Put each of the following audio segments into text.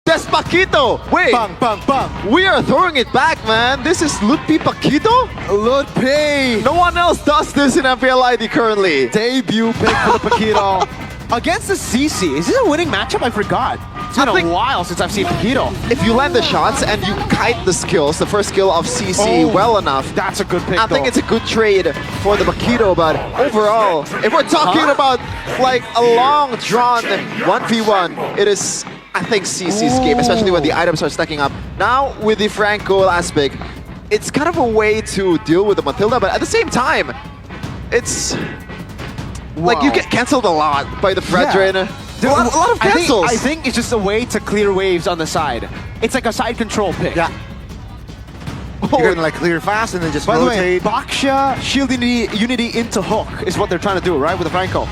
Despacito! Wait! Bang, bang, bang. We are throwing it back, man. This is Lutpi Paquito? Lutpi. No one else does this in MPL ID currently. Debut pick for the Paquito. Against the CC. Is this a winning matchup? I forgot. It's been a while since I've seen Paquito. If you land the shots and you kite the skills, the first skill of CC well enough, That's a good pick, I think it's a good trade for the Paquito, but overall, if we're talking about like a long drawn 1v1, it is, I think, CC's game, especially when the items are stacking up. Now, with the Franco last pick, it's kind of a way to deal with the Matilda, but at the same time, it's like you get cancelled a lot by the Fredrin. A lot of cancels. I think it's just a way to clear waves on the side. It's like a side control pick. Yeah. You're gonna like clear fast and then just By rotate. the way, Baksha, Shield Unity into hook is what they're trying to do, right? With the Franco.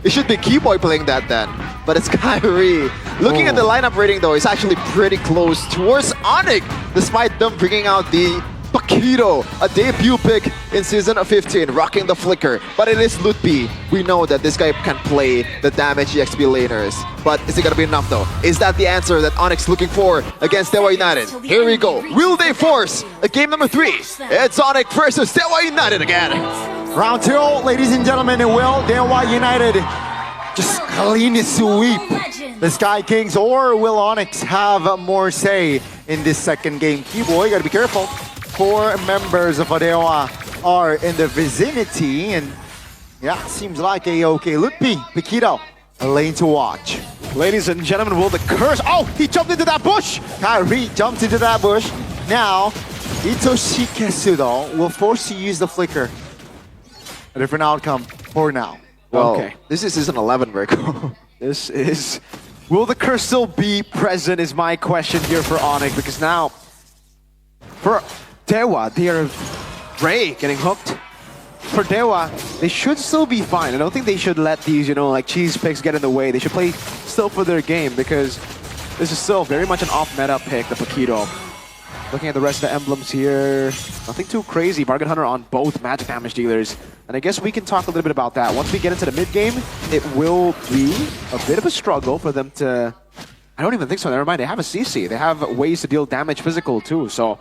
It should be Keyboy playing that then, but it's Kyrie. Looking at the lineup rating though, it's actually pretty close towards Onyx, despite them bringing out the Paquito, a debut pick in Season 15, rocking the flicker. But it is Lutpi. We know that this guy can play the damage EXP laners. But is it gonna be enough though? Is that the answer that Onyx looking for against Dewa United? Here we go. Will they force a game number 3? It's Onyx versus Dewa United again. Round 2, ladies and gentlemen, it will Dewa United just clean sweep the Sky Kings, or will Onyx have more say in this second game? Keyboy, gotta be careful. 4 members of Dewa are in the vicinity, and yeah, seems like a-okay. Lutpi, Paquito, a lane to watch. Ladies and gentlemen, will the curse... Oh, he jumped into that bush! Kyrie jumps into that bush. Now, Itoshi Kesudo will force to use the flicker. A different outcome for now. Well, Okay. this is Season 11, Rico. This is... Will the curse still be present is my question here for Onyx, because now, for Dewa, they are Ray getting hooked. For Dewa, they should still be fine. I don't think they should let these, you know, like cheese picks get in the way. They should play still for their game, because this is still very much an off-meta pick, the Paquito. Looking at the rest of the emblems here, nothing too crazy. Bargain Hunter on both magic damage dealers. And I guess we can talk a little bit about that. Once we get into the mid-game, it will be a bit of a struggle for them to... I don't even think so. Never mind, they have a CC. They have ways to deal damage physical too. So,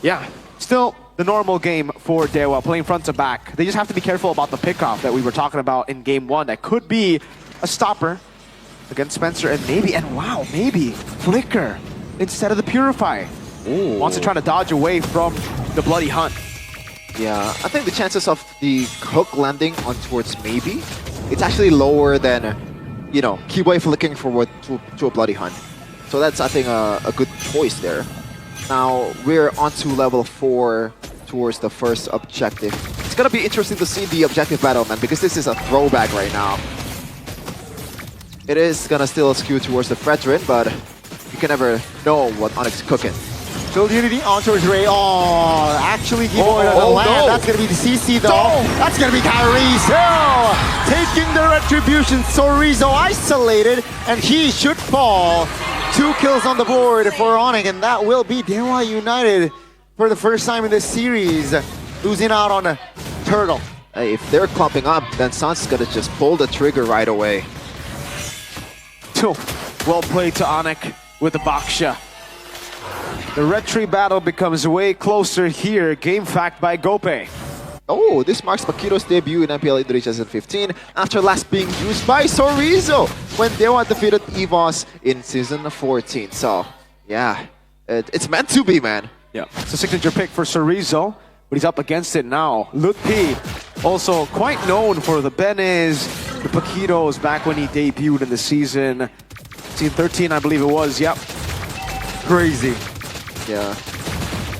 yeah, still the normal game for Dewa, playing front to back. They just have to be careful about the pickoff that we were talking about in Game 1. That could be a stopper against Spencer, and maybe Flicker instead of the Purify. Ooh. Wants to try to dodge away from the Bloody Hunt. Yeah, I think the chances of the hook landing on towards maybe, it's actually lower than, you know, Keyboy flicking forward to a Bloody Hunt. So that's, I think, a good choice there. Now, we're on to level 4 towards the first objective. It's gonna be interesting to see the objective battle, man, because this is a throwback right now. It is gonna still skew towards the Fredrin, but you can never know what Onyx is cooking. Shield Unity on towards Ray. Oh, actually, Keyboy doesn't land. no. That's going to be the CC, though. That's going to be Kyrie still taking the retribution. Sorizo isolated, and he should fall. 2 kills on the board for Onyx, and that will be Dewa United for the first time in this series, losing out on a Turtle. Hey, if they're clumping up, then Sun's gonna just pull the trigger right away. Well played to Onyx with the Baksha. The Retri battle becomes way closer here. Game fact by Gope. Oh, this marks Paquito's debut in MPL Indonesia Season 15 after last being used by Sorizo when Dewa defeated EVOS in Season 14. So, yeah, it's meant to be, man. Yeah, it's a signature pick for Sorizo, but he's up against it now. Lutpi, also quite known for the Benes, the Paquitos back when he debuted in the season 13, I believe it was. Yep. Crazy. Yeah.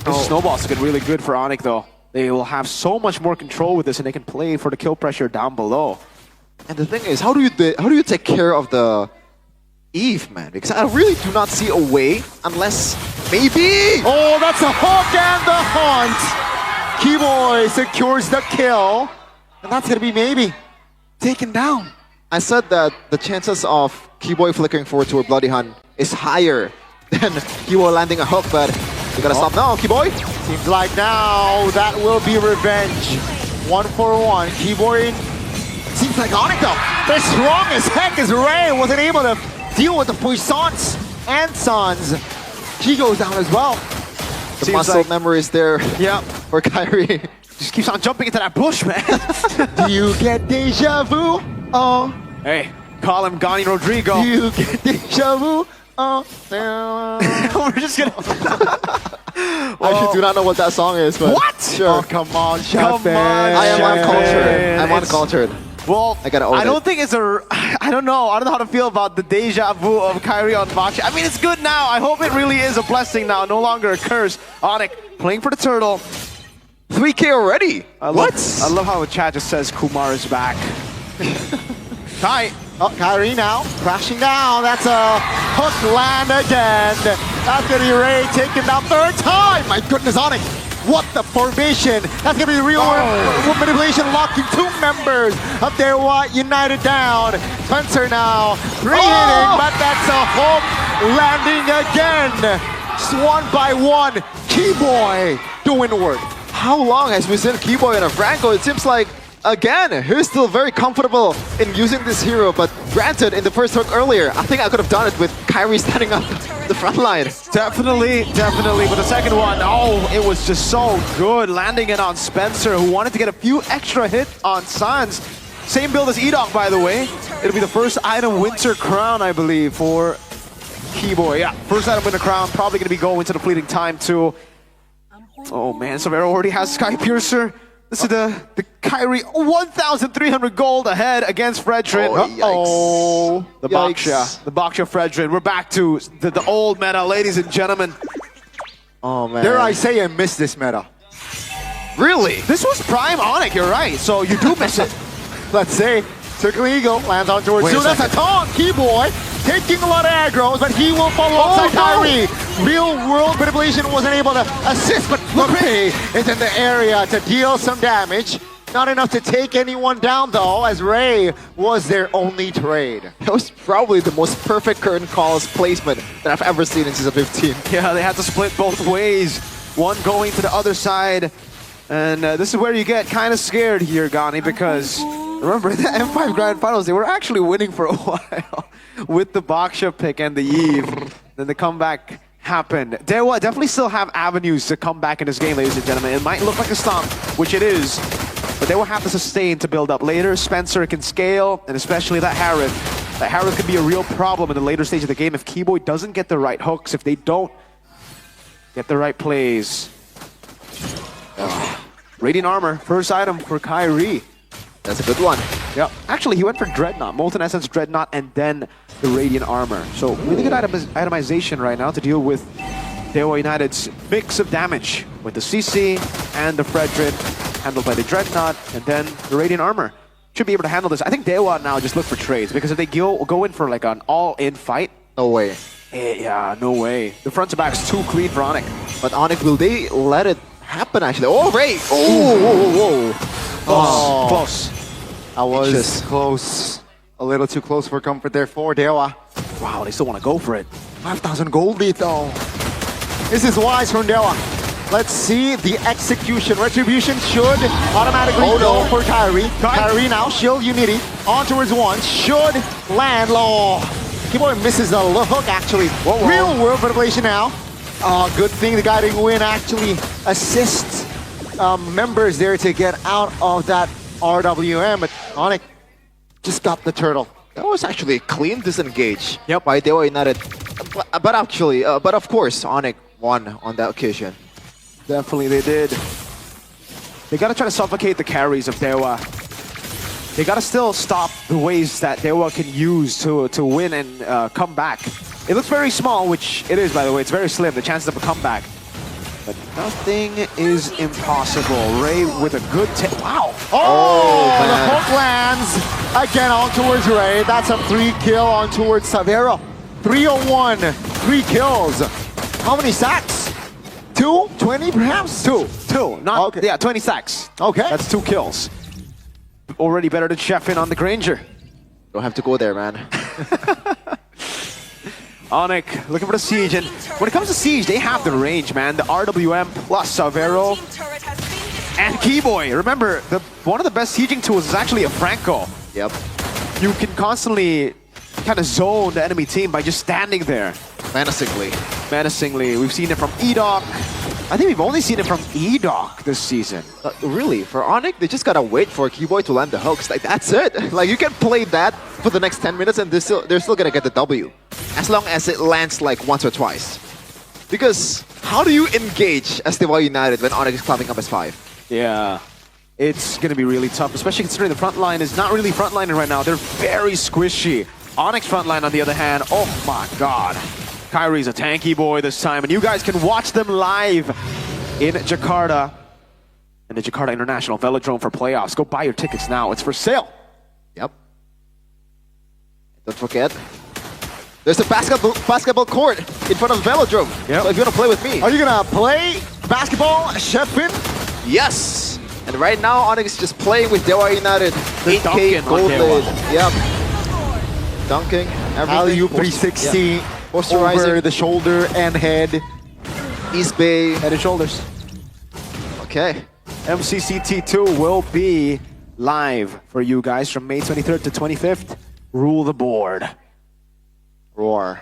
This snowball's been really good for Onyx, though. They will have so much more control with this, and they can play for the kill pressure down below. And the thing is, how do you take care of the Eve, man? Because I really do not see a way unless maybe. Oh, that's a hook and the hunt. Keyboy secures the kill, and that's gonna be maybe taken down. I said that the chances of Keyboy flickering forward to a Bloody Hunt is higher than Keyboy landing a hook, but we gotta stop now, Keyboy. Seems like now that will be revenge. 1-for-1. Keyboy. Seems like Onyx though, they're strong as heck as Ray wasn't able to deal with the puissance and Sons. He goes down as well. The Seems muscle like- memory is there Yeah. for Kyrie. Just keeps on jumping into that bush, man. Do you get deja vu? Oh, Hey, call him Gani Rodrigo. do you get deja vu? Oh, We're just gonna. I actually do not know what that song is, but What? Sure. oh come on, Come Chapin. on, I am Chapin. uncultured. I'm It's- uncultured. Well, I gotta own I don't it. think it's a. I don't know. I don't know how to feel about the deja vu of Kyrie on Baksha. I mean, it's good now. I hope it really is a blessing now, no longer a curse. Onyx playing for the turtle. 3K already. I love how the chat just says Kumar is back. Kai. Oh, Kyrie now crashing down. That's a hook land again. That's gonna be Ray taking down third time. My goodness, Onyx. What the formation? That's gonna be the real world manipulation, locking two members of their United down. Spencer now hitting, but that's a hook landing again. Just one by one. Keyboy doing the work. How long has we seen Keyboy and a Franco? It seems like, again, he's still very comfortable in using this hero, but granted, in the first hook earlier, I think I could have done it with Kyrie standing up the front line. Definitely. But the second one, oh, it was just so good. Landing it on Spencer, who wanted to get a few extra hits on Sans. Same build as Edok, by the way. It'll be the first item Winter Crown, I believe, for Keyboy. Yeah, first item Winter Crown. Probably going to be going to the fleeting time, too. Oh, man, Savero already has Sky Piercer. This is the Kyrie 1,300 gold ahead against Fredrin. Oh, yikes. The Yikes. Baksha Fredrin. We're back to the old meta, ladies and gentlemen. Oh, man. Dare I say I miss this meta? Really? This was prime Onyx, you're right. So you do miss it. Let's see. Circling Eagle lands on towards Wait a two. That's a second. taunt. Keyboy taking a lot of aggro's, but he will follow up Kyrie. Real world manipulation wasn't able to assist, but Ray is in the area to deal some damage. Not enough to take anyone down though, as Ray was their only trade. That was probably the most perfect curtain calls placement that I've ever seen in Season 15. Yeah, they had to split both ways. One going to the other side. And this is where you get kind of scared here, Gani, because remember, the M5 Grand Finals, they were actually winning for a while with the Baksha pick and the Eve. Then the comeback happened. Dewa definitely still have avenues to come back in this game, ladies and gentlemen. It might look like a stomp, which it is, but they will have to sustain to build up later. Spencer can scale, and especially that Harith. That Harith could be a real problem in the later stage of the game if Keyboy doesn't get the right hooks, if they don't get the right plays. Radiant Armor, first item for Kyrie. That's a good one. Yep. Actually, he went for Dreadnought, Molten Essence Dreadnought, and then the Radiant Armor. So really good itemization right now to deal with Dewa United's mix of damage with the CC and the Fredrin, handled by the Dreadnought, and then the Radiant Armor. Should be able to handle this. I think Dewa now just look for trades, because if they go in for like an all-in fight, No way. yeah, no way. The front to back's too clean for Onyx. But Onyx, will they let it happen actually? Oh, Ray! Oh, whoa, whoa, whoa. Close. I was Anxious. close. A little too close for comfort there for Dewa. Wow, they still want to go for it. 5,000 gold lead though. This is wise from Dewa. Let's see the execution. Retribution should automatically go for Kyrie. Kyrie now, shield Unity. On towards one. Should land low. Keyboy misses the hook actually. Real world manipulation now. Good thing the guiding win actually assists members there to get out of that RWM. But Onyx just got the turtle. That was actually a clean disengage Yep. by Dewa United. But actually, but of course, Onyx won on that occasion. Definitely they did. They gotta try to suffocate the carries of Dewa. They gotta still stop the ways that Dewa can use to win and come back. It looks very small, which it is, by the way. It's very slim, the chances of a comeback. But nothing is impossible. Ray with a good wow. Oh, the man. hook lands again on towards Ray. That's a 3-kill on towards Savero. 301, 3 kills. How many sacks? 2? 20 perhaps? Two. Not, Okay. yeah, 20 sacks. Okay. That's 2 kills. Already better than Chef in on the Granger. Don't have to go there, man. Onyx looking for the Siege, and when it comes to Siege, they have the range, man. The RWM plus Savero and Keyboy. Remember, one of the best sieging tools is actually a Franco. Yep. You can constantly kind of zone the enemy team by just standing there Menacingly. menacingly. We've seen it from Edoc. I think we've only seen it from Edoc this season. Really, for Onyx, they just gotta wait for Keyboy to land the hooks. Like, that's it. Like, you can play that for the next 10 minutes and they're still gonna get the W. As long as it lands like once or twice. Because how do you engage as Dewa United when Onyx is climbing up as 5? Yeah. It's going to be really tough, especially considering the front line is not really frontlining right now. They're very squishy. Onyx front line, on the other hand, oh my god. Kyrie's a tanky boy this time, and you guys can watch them live in Jakarta. In the Jakarta International Velodrome for playoffs. Go buy your tickets now. It's for sale. Yep. Don't forget, there's a basketball court in front of the Velodrome. Yep. So if you want to play with me. Are you gonna play basketball, Chefin? Yes! And right now, Onyx is just playing with Dewa United. They're 8K dunking on gold Dewa. lead. Yep. Dunking, everything. Alley-oop 360 Yeah. over Posterizing. the shoulder and head. East Bay. Head and shoulders. Okay. MCCT2 will be live for you guys from May 23rd to 25th. Rule the board. Roar.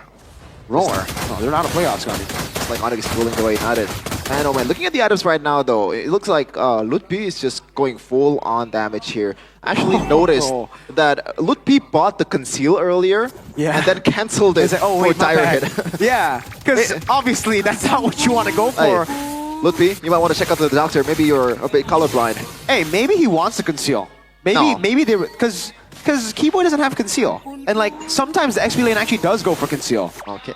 Roar. Oh, they're not a playoffs, Scotty. It's like Onyx is ruling Dewa United. Man, oh man, looking at the items right now though, it looks like Lutpi is just going full on damage here. I actually noticed that Lutpi bought the conceal earlier Yeah. and then cancelled it It's like, oh, for wait, my Tire bad. Hit. Yeah, because obviously that's not what you want to go for. Lutpi, you might want to check out the doctor. Maybe you're a bit colorblind. Hey, maybe he wants to conceal. Maybe No. maybe they because Keyboy doesn't have conceal, and like sometimes the XP lane actually does go for conceal. Okay.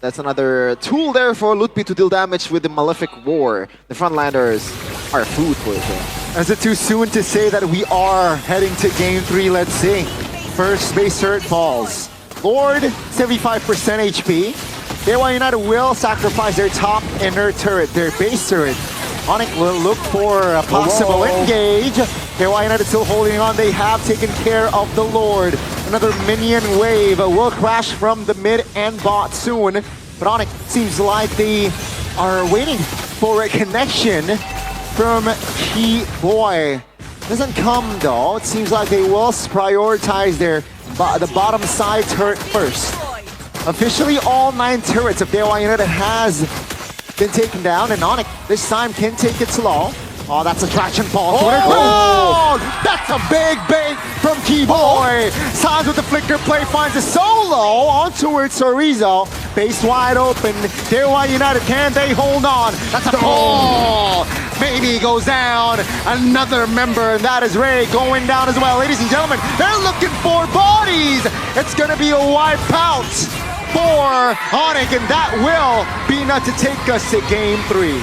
That's another tool there for Lutpi to deal damage with the Malefic War. The frontlanders are food for it. Is it too soon to say that we are heading to game 3? Let's see. First base turret falls. Lord, 75% HP. Dewa United will sacrifice their top inner turret, their base turret. Onyx will look for a possible Whoa. engage. Dewa United still holding on. They have taken care of the Lord. Another minion wave will crash from the mid and bot soon. But Onyx seems like they are waiting for a connection from Keyboy. Doesn't come though. It seems like they will prioritize the bottom side turret first. Officially, all 9 turrets of Dewa United has been taken down, and Onyx this time can take it slow. Oh, that's a traction fall. Oh, that's a big bait from Keyboy. Signs with the flicker play, finds a solo on towards Chorizo. Base wide open. Dewa United, can they hold on? That's a pull. Maybe goes down. Another member, and that is Ray going down as well. Ladies and gentlemen, they're looking for bodies. It's going to be a wipeout for Onyx, and that will be enough to take us to game 3.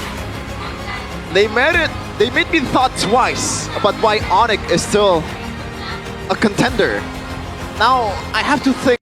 They made it. They made me thought twice about why Onyx is still a contender. Now I have to think.